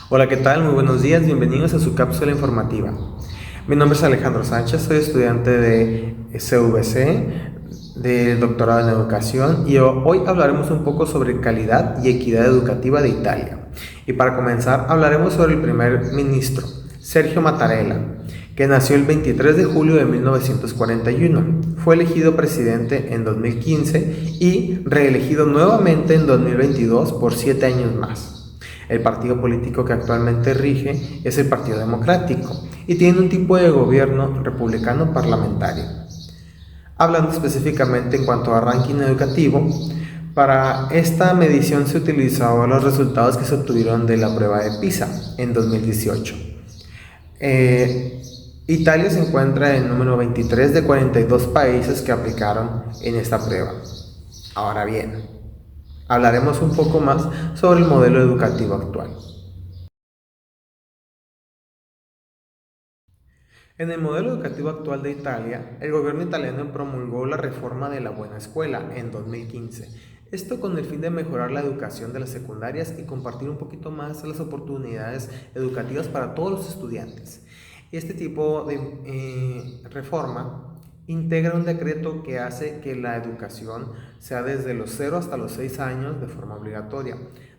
Hola, ¿qué tal? Muy buenos días, bienvenidos a su cápsula informativa. Mi nombre es Alejandro Sánchez, soy estudiante de CVC, de doctorado en educación, y hoy hablaremos un poco sobre calidad y equidad educativa de Italia. Y para comenzar, hablaremos sobre el primer ministro, Sergio Mattarella, que nació el 23 de julio de 1941. Fue elegido presidente en 2015 y reelegido nuevamente en 2022 por 7 años más. El partido político que actualmente rige es el Partido Democrático y tiene un tipo de gobierno republicano parlamentario. Hablando específicamente en cuanto a ranking educativo, para esta medición se utilizaban los resultados que se obtuvieron de la prueba de PISA en 2018. Eh, Italia se encuentra en el número 23 de 42 países que aplicaron en esta prueba. Ahora bien, hablaremos un poco más sobre el modelo educativo actual. En el modelo educativo actual de Italia, el gobierno italiano promulgó la reforma de la buena escuela en 2015. Esto con el fin de mejorar la educación de las secundarias y compartir un poquito más las oportunidades educativas para todos los estudiantes. Este tipo de reforma integra un decreto que hace que la educación sea desde los 0 hasta los 6 años de forma obligatoria,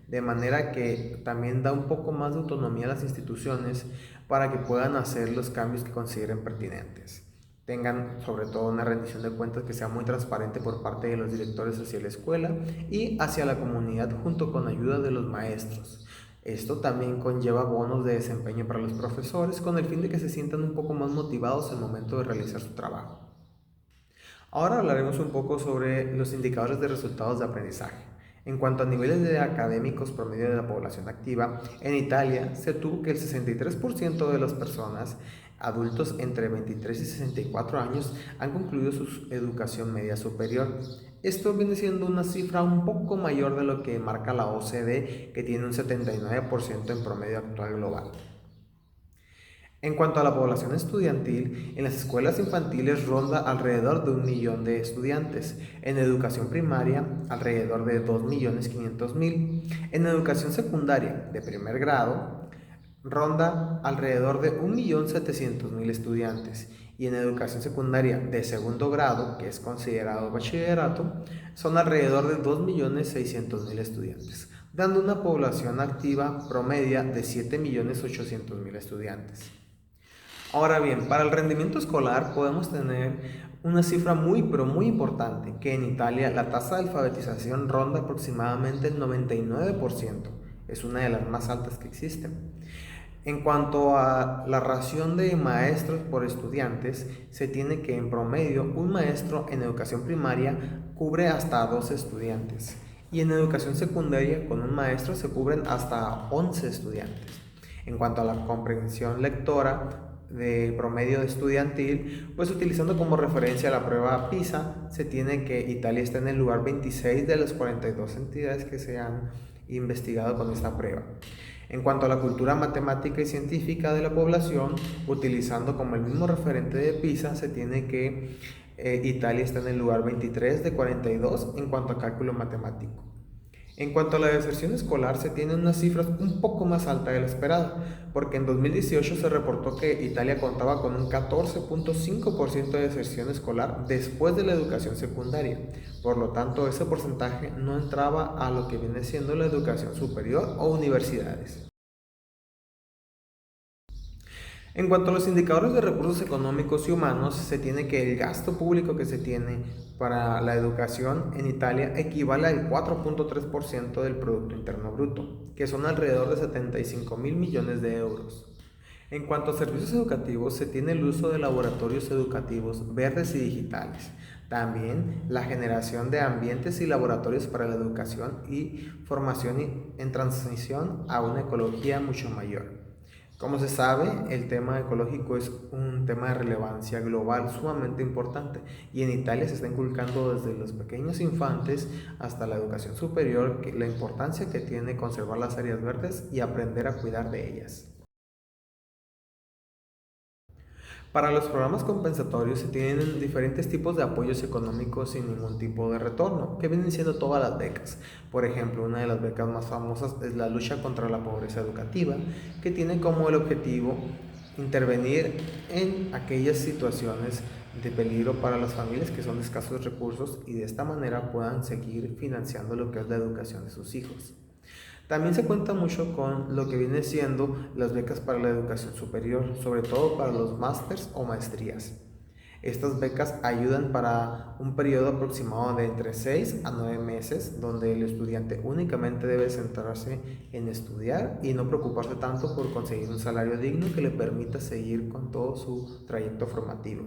de manera que también da un poco más de autonomía a las instituciones para que puedan hacer los cambios que consideren pertinentes. Tengan sobre todo una rendición de cuentas que sea muy transparente por parte de los directores hacia la escuela y hacia la comunidad junto con ayuda de los maestros. Esto también conlleva bonos de desempeño para los profesores con el fin de que se sientan un poco más motivados al momento de realizar su trabajo. Ahora hablaremos un poco sobre los indicadores de resultados de aprendizaje. En cuanto a niveles de académicos promedio de la población activa, en Italia se tuvo que el 63% de las personas adultos entre 23 y 64 años han concluido su educación media superior. Esto viene siendo una cifra un poco mayor de lo que marca la OCDE, que tiene un 79% en promedio actual global. En cuanto a la población estudiantil, en las escuelas infantiles ronda alrededor de 1 millón de estudiantes, en educación primaria alrededor de 2.500.000, en educación secundaria de primer grado ronda alrededor de 1.700.000 estudiantes y en educación secundaria de segundo grado, que es considerado bachillerato, son alrededor de 2.600.000 estudiantes, dando una población activa promedia de 7.800.000 estudiantes. Ahora bien, para el rendimiento escolar podemos tener una cifra muy pero muy importante, que en Italia la tasa de alfabetización ronda aproximadamente el 99%, es una de las más altas que existen. En cuanto a la ración de maestros por estudiantes, se tiene que en promedio un maestro en educación primaria cubre hasta 12 estudiantes y en educación secundaria con un maestro se cubren hasta 11 estudiantes. En cuanto a la comprensión lectora de promedio estudiantil, pues utilizando como referencia la prueba PISA, se tiene que Italia está en el lugar 26 de las 42 entidades que se han investigado con esta prueba. En cuanto a la cultura matemática y científica de la población, utilizando como el mismo referente de PISA, se tiene que Italia está en el lugar 23 de 42 en cuanto a cálculo matemático. En cuanto a la deserción escolar, se tienen unas cifras un poco más altas de la esperada, porque en 2018 se reportó que Italia contaba con un 14.5% de deserción escolar después de la educación secundaria. Por lo tanto, ese porcentaje no entraba a lo que viene siendo la educación superior o universidades. En cuanto a los indicadores de recursos económicos y humanos, se tiene que el gasto público que se tiene para la educación en Italia equivale al 4.3% del Producto Interno Bruto, que son alrededor de 75.000 millones de euros. En cuanto a servicios educativos, se tiene el uso de laboratorios educativos verdes y digitales. También la generación de ambientes y laboratorios para la educación y formación en transición a una ecología mucho mayor. Como se sabe, el tema ecológico es un tema de relevancia global sumamente importante y en Italia se está inculcando desde los pequeños infantes hasta la educación superior la importancia que tiene conservar las áreas verdes y aprender a cuidar de ellas. Para los programas compensatorios se tienen diferentes tipos de apoyos económicos sin ningún tipo de retorno, que vienen siendo todas las becas. Por ejemplo, una de las becas más famosas es la lucha contra la pobreza educativa, que tiene como el objetivo intervenir en aquellas situaciones de peligro para las familias que son de escasos recursos y de esta manera puedan seguir financiando lo que es la educación de sus hijos. También se cuenta mucho con lo que viene siendo las becas para la educación superior, sobre todo para los másters o maestrías. Estas becas ayudan para un periodo aproximado de entre 6 a 9 meses, donde el estudiante únicamente debe centrarse en estudiar y no preocuparse tanto por conseguir un salario digno que le permita seguir con todo su trayecto formativo.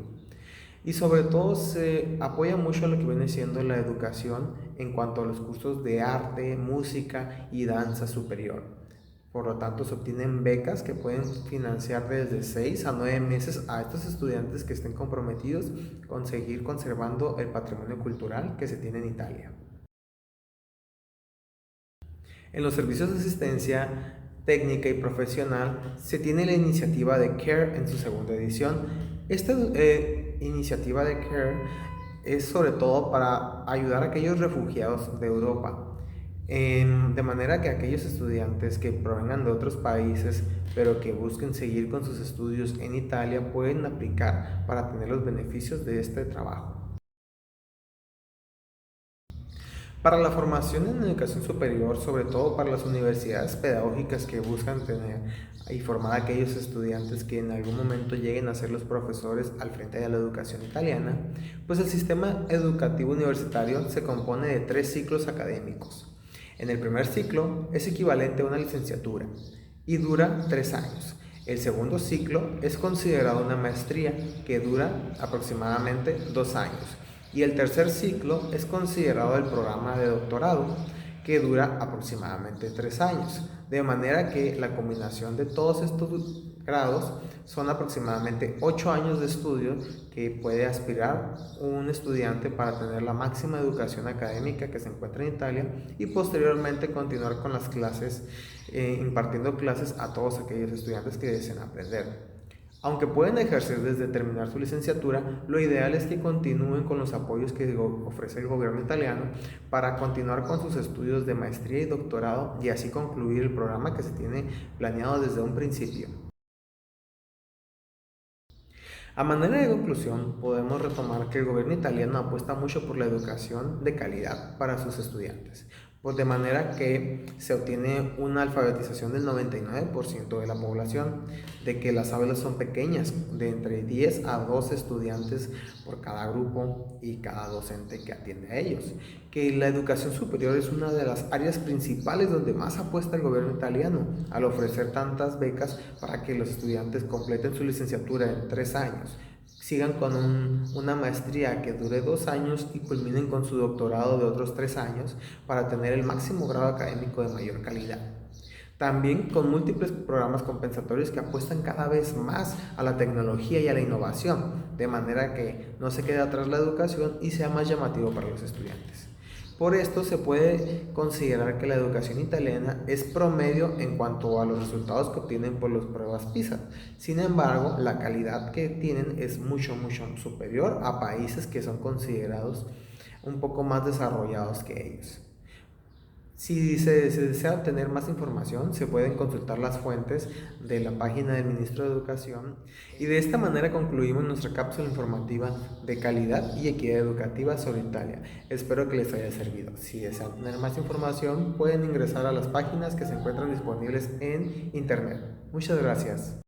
Y sobre todo se apoya mucho a lo que viene siendo la educación en cuanto a los cursos de arte, música y danza superior. Por lo tanto, se obtienen becas que pueden financiar desde 6 a 9 meses a estos estudiantes que estén comprometidos con seguir conservando el patrimonio cultural que se tiene en Italia. En los servicios de asistencia técnica y profesional se tiene la iniciativa de CARE en su segunda edición. Esta iniciativa de CARE es sobre todo para ayudar a aquellos refugiados de Europa, de manera que aquellos estudiantes que provengan de otros países pero que busquen seguir con sus estudios en Italia pueden aplicar para tener los beneficios de este trabajo. Para la formación en educación superior, sobre todo para las universidades pedagógicas que buscan tener y formar a aquellos estudiantes que en algún momento lleguen a ser los profesores al frente de la educación italiana, pues el sistema educativo universitario se compone de 3 ciclos académicos. En el primer ciclo es equivalente a una licenciatura y dura 3 años. El segundo ciclo es considerado una maestría que dura aproximadamente 2 años. Y el tercer ciclo es considerado el programa de doctorado, que dura aproximadamente 3 años. De manera que la combinación de todos estos grados son aproximadamente 8 años de estudio que puede aspirar un estudiante para tener la máxima educación académica que se encuentra en Italia y posteriormente continuar con las clases, impartiendo clases a todos aquellos estudiantes que deseen aprender. Aunque pueden ejercer desde terminar su licenciatura, lo ideal es que continúen con los apoyos que ofrece el gobierno italiano para continuar con sus estudios de maestría y doctorado y así concluir el programa que se tiene planeado desde un principio. A manera de conclusión, podemos retomar que el gobierno italiano apuesta mucho por la educación de calidad para sus estudiantes, pues de manera que se obtiene una alfabetización del 99% de la población, de que las aulas son pequeñas, de entre 10 a 12 estudiantes por cada grupo y cada docente que atiende a ellos, que la educación superior es una de las áreas principales donde más apuesta el gobierno italiano, al ofrecer tantas becas para que los estudiantes completen su licenciatura en 3 años, sigan con una maestría que dure 2 años y culminen con su doctorado de otros 3 años para tener el máximo grado académico de mayor calidad. También con múltiples programas compensatorios que apuestan cada vez más a la tecnología y a la innovación, de manera que no se quede atrás la educación y sea más llamativo para los estudiantes. Por esto se puede considerar que la educación italiana es promedio en cuanto a los resultados que obtienen por las pruebas PISA. Sin embargo, la calidad que tienen es mucho superior a países que son considerados un poco más desarrollados que ellos. Si se desea obtener más información, se pueden consultar las fuentes de la página del Ministro de Educación y de esta manera concluimos nuestra cápsula informativa de calidad y equidad educativa sobre Italia. Espero que les haya servido. Si desean tener más información, pueden ingresar a las páginas que se encuentran disponibles en Internet. Muchas gracias.